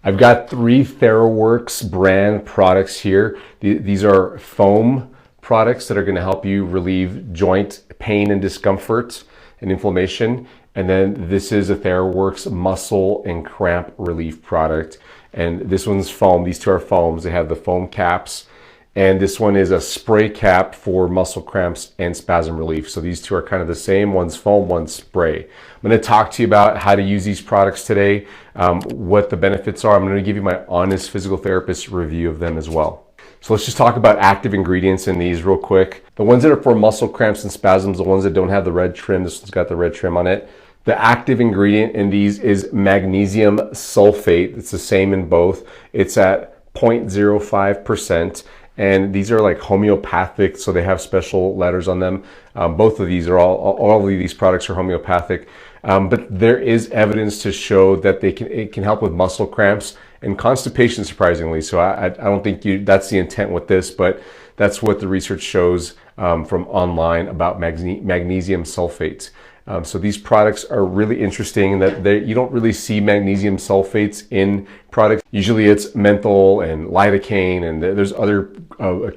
I've got 3 Theraworx brand products here. These are foam products that are going to help you relieve joint pain and discomfort and inflammation. And then this is a Theraworx muscle and cramp relief product. And this one's foam. These 2 are foams. They have the foam caps. And this one is a spray cap for muscle cramps and spasm relief. So these 2 are kind of the same. One's foam, one's spray. I'm going to talk to you about how to use these products today, what the benefits are. I'm going to give you my honest physical therapist review of them as well. So let's just talk about active ingredients in these real quick. The ones that are for muscle cramps and spasms, the ones that don't have the red trim, this one's got the red trim on it. The active ingredient in these is magnesium sulfate. It's the same in both. It's at 0.05%. And these are like homeopathic, so they have special letters on them. Both of these are all of these products are homeopathic. But there is evidence to show that it can help with muscle cramps and constipation, surprisingly. So I don't think that's the intent with this, but that's what the research shows from online about magnesium sulfate. So these products are really interesting in that you don't really see magnesium sulfates in products. Usually it's menthol and lidocaine, and there's other,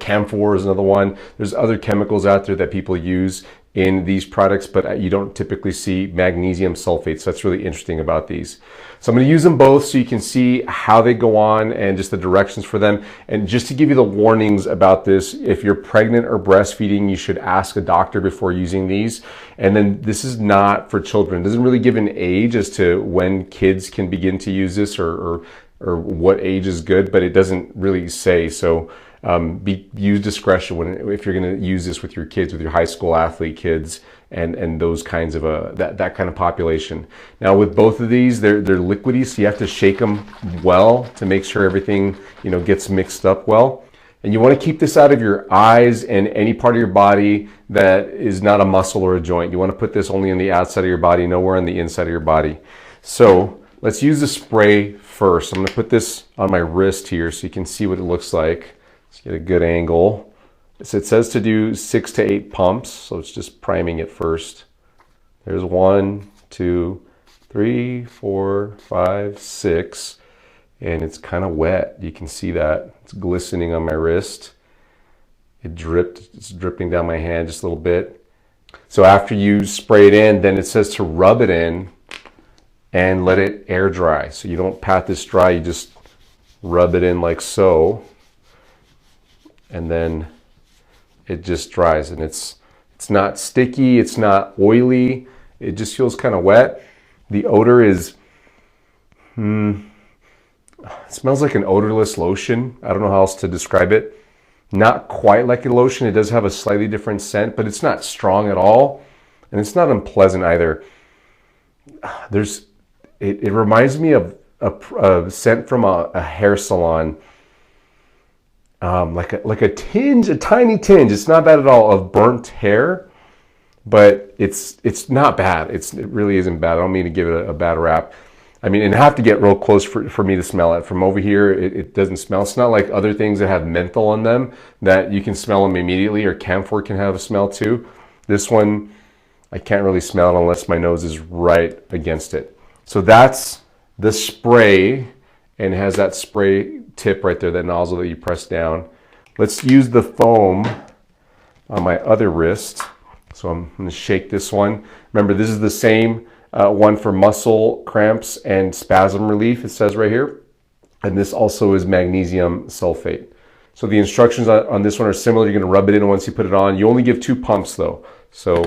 camphor is another one. There's other chemicals out there that people use in these products, but you don't typically see magnesium sulfate. So that's really interesting about these. So I'm going to use them both so you can see how they go on and just the directions for them. And just to give you the warnings about this, if you're pregnant or breastfeeding, you should ask a doctor before using these. And then this is not for children. It doesn't really give an age as to when kids can begin to use this or what age is good, but it doesn't really say. So use discretion if you're going to use this with your kids, with your high school athlete kids, and those kinds of that kind of population. Now with both of these, they're liquidy, so you have to shake them well to make sure everything gets mixed up well. And you want to keep this out of your eyes and any part of your body that is not a muscle or a joint. You want to put this only on the outside of your body, nowhere on the inside of your body. So let's use the spray first. I'm going to put this on my wrist here so you can see what it looks like. Let's get a good angle. So it says to do 6 to 8 pumps, so it's just priming it first. There's 1, 2, 3, 4, 5, 6, and it's kind of wet. You can see that. It's glistening on my wrist. It's dripping down my hand just a little bit. So after you spray it in, then it says to rub it in and let it air dry. So you don't pat this dry, you just rub it in like so. And then it just dries, and it's not sticky, it's not oily, it just feels kind of wet. The odor is, it smells like an odorless lotion. I don't know how else to describe it. Not quite like a lotion, it does have a slightly different scent, but it's not strong at all, and it's not unpleasant either. It reminds me of a scent from a hair salon. Like a tinge, a tiny tinge. It's not bad at all of burnt hair, but it's not bad. It really isn't bad. I don't mean to give it a bad rap. I mean, and have to get real close for me to smell it. From over here, it doesn't smell. It's not like other things that have menthol in them that you can smell them immediately, or camphor can have a smell too. This one, I can't really smell it unless my nose is right against it. So that's the spray, and it has that spray tip right there, that nozzle that you press down. Let's use the foam on my other wrist. So I'm going to shake this one. Remember, this is the same one for muscle cramps and spasm relief, it says right here. And this also is magnesium sulfate. So the instructions on this one are similar. You're going to rub it in once you put it on. You only give 2 pumps though. So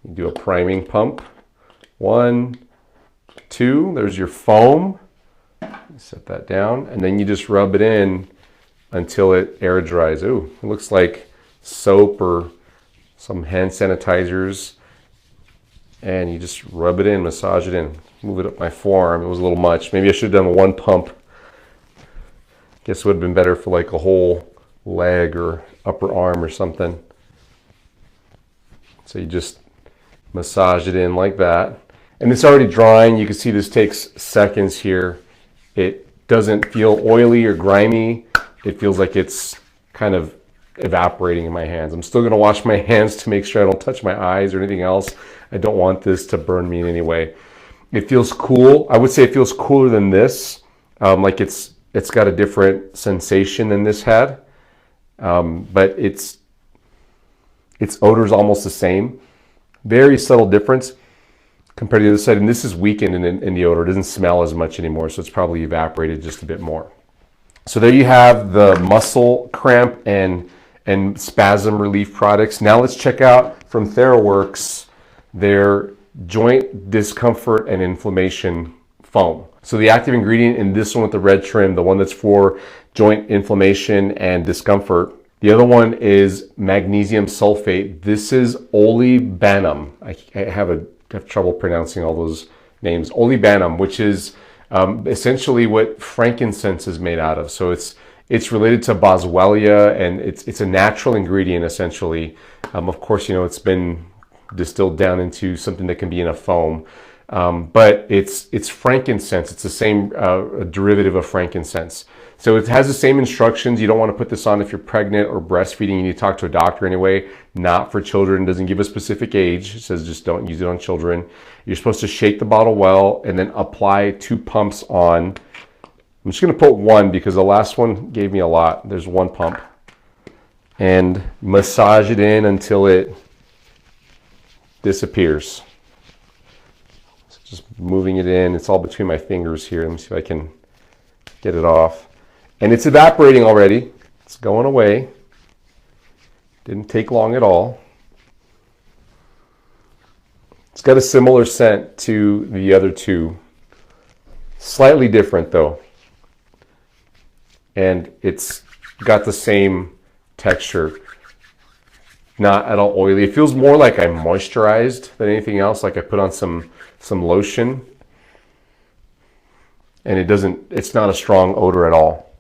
you do a priming pump. 1, 2, there's your foam. Set that down, and then you just rub it in until it air dries. Ooh, it looks like soap or some hand sanitizers. And you just rub it in, massage it in, move it up my forearm. It was a little much. Maybe I should have done 1 pump. Guess it would have been better for like a whole leg or upper arm or something. So you just massage it in like that. And it's already drying. You can see this takes seconds here. It doesn't feel oily or grimy. It feels like it's kind of evaporating in my hands. I'm still going to wash my hands to make sure I don't touch my eyes or anything else. I don't want this to burn me in any way. It feels cool. I would say it feels cooler than this. Like it's got a different sensation than this had, but its odor is almost the same. Very subtle difference compared to the other side, and this is weakened in the odor. It doesn't smell as much anymore, so it's probably evaporated just a bit more. So there you have the muscle cramp and spasm relief products. Now let's check out from Theraworx their joint discomfort and inflammation foam. So the active ingredient in this one with the red trim, the one that's for joint inflammation and discomfort, the other one is magnesium sulfate. This is olibanum. I have trouble pronouncing all those names. Olibanum, which is essentially what frankincense is made out of. So it's related to boswellia, and it's a natural ingredient essentially. Of course, you know, it's been distilled down into something that can be in a foam, but it's frankincense. It's the same derivative of frankincense. So it has the same instructions. You don't want to put this on if you're pregnant or breastfeeding. You need to talk to a doctor anyway. Not for children. It doesn't give a specific age. It says just don't use it on children. You're supposed to shake the bottle well and then apply 2 pumps on. I'm just going to put 1 because the last one gave me a lot. There's 1 pump. And massage it in until it disappears. So just moving it in. It's all between my fingers here. Let me see if I can get it off. And it's evaporating already. It's going away. Didn't take long at all. It's got a similar scent to the other 2. Slightly different though. And it's got the same texture. Not at all oily. It feels more like I moisturized than anything else, like I put on some lotion. And it's not a strong odor at all.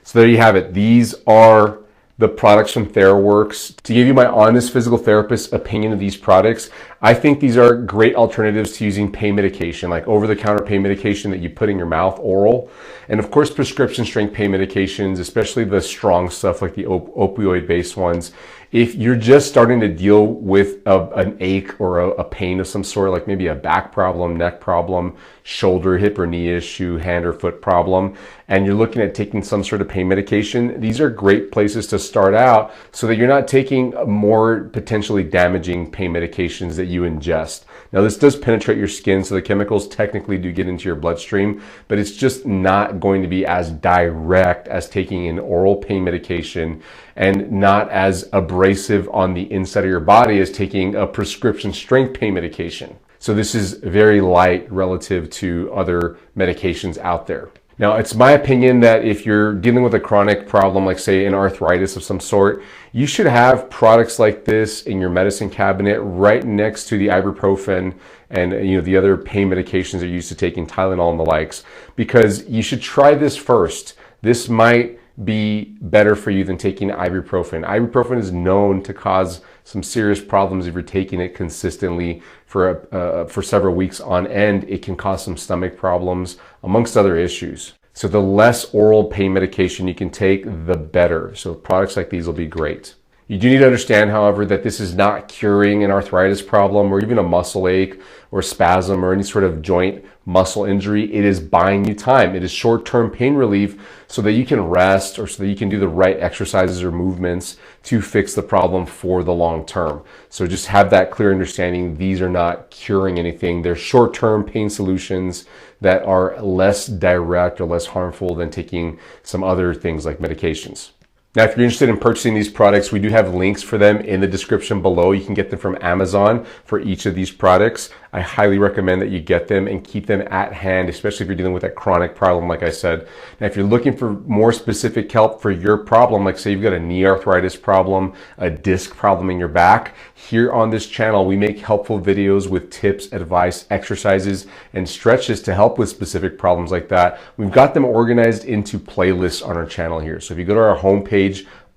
So there you have it. These are the products from Theraworx. To give you my honest physical therapist opinion of these products, I think these are great alternatives to using pain medication, like over-the-counter pain medication that you put in your mouth, oral. And of course, prescription strength pain medications, especially the strong stuff like the opioid-based ones. If you're just starting to deal with an ache or a pain of some sort, like maybe a back problem, neck problem, shoulder, hip or knee issue, hand or foot problem, and you're looking at taking some sort of pain medication, these are great places to start out so that you're not taking more potentially damaging pain medications that you ingest. Now, this does penetrate your skin, so the chemicals technically do get into your bloodstream, but it's just not going to be as direct as taking an oral pain medication, and not as abrasive on the inside of your body as taking a prescription strength pain medication. So this is very light relative to other medications out there. Now, it's my opinion that if you're dealing with a chronic problem, like say an arthritis of some sort, you should have products like this in your medicine cabinet right next to the ibuprofen and the other pain medications that you're used to taking, Tylenol and the likes, because you should try this first. This might be better for you than taking ibuprofen. Ibuprofen is known to cause some serious problems if you're taking it consistently for several weeks on end. It can cause some stomach problems, amongst other issues. So the less oral pain medication you can take, the better. So products like these will be great. You do need to understand, however, that this is not curing an arthritis problem or even a muscle ache or spasm or any sort of joint muscle injury. It is buying you time. It is short-term pain relief so that you can rest or so that you can do the right exercises or movements to fix the problem for the long term. So just have that clear understanding. These are not curing anything. They're short-term pain solutions that are less direct or less harmful than taking some other things like medications. Now, if you're interested in purchasing these products, we do have links for them in the description below. You can get them from Amazon for each of these products. I highly recommend that you get them and keep them at hand, especially if you're dealing with that chronic problem, like I said. Now, if you're looking for more specific help for your problem, like say you've got a knee arthritis problem, a disc problem in your back, here on this channel, we make helpful videos with tips, advice, exercises, and stretches to help with specific problems like that. We've got them organized into playlists on our channel here. So if you go to our homepage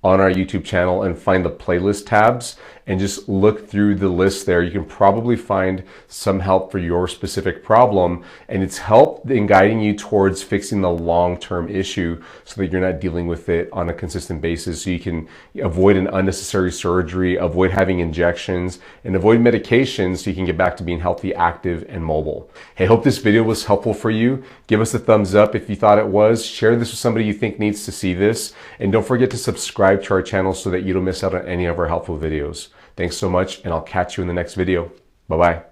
on our YouTube channel and find the playlist tabs and just look through the list there. You can probably find some help for your specific problem, and it's help in guiding you towards fixing the long-term issue so that you're not dealing with it on a consistent basis, so you can avoid an unnecessary surgery, avoid having injections, and avoid medications so you can get back to being healthy, active, and mobile. Hey, hope this video was helpful for you. Give us a thumbs up if you thought it was. Share this with somebody you think needs to see this, and don't forget to subscribe to our channel so that you don't miss out on any of our helpful videos. Thanks so much, and I'll catch you in the next video. Bye-bye.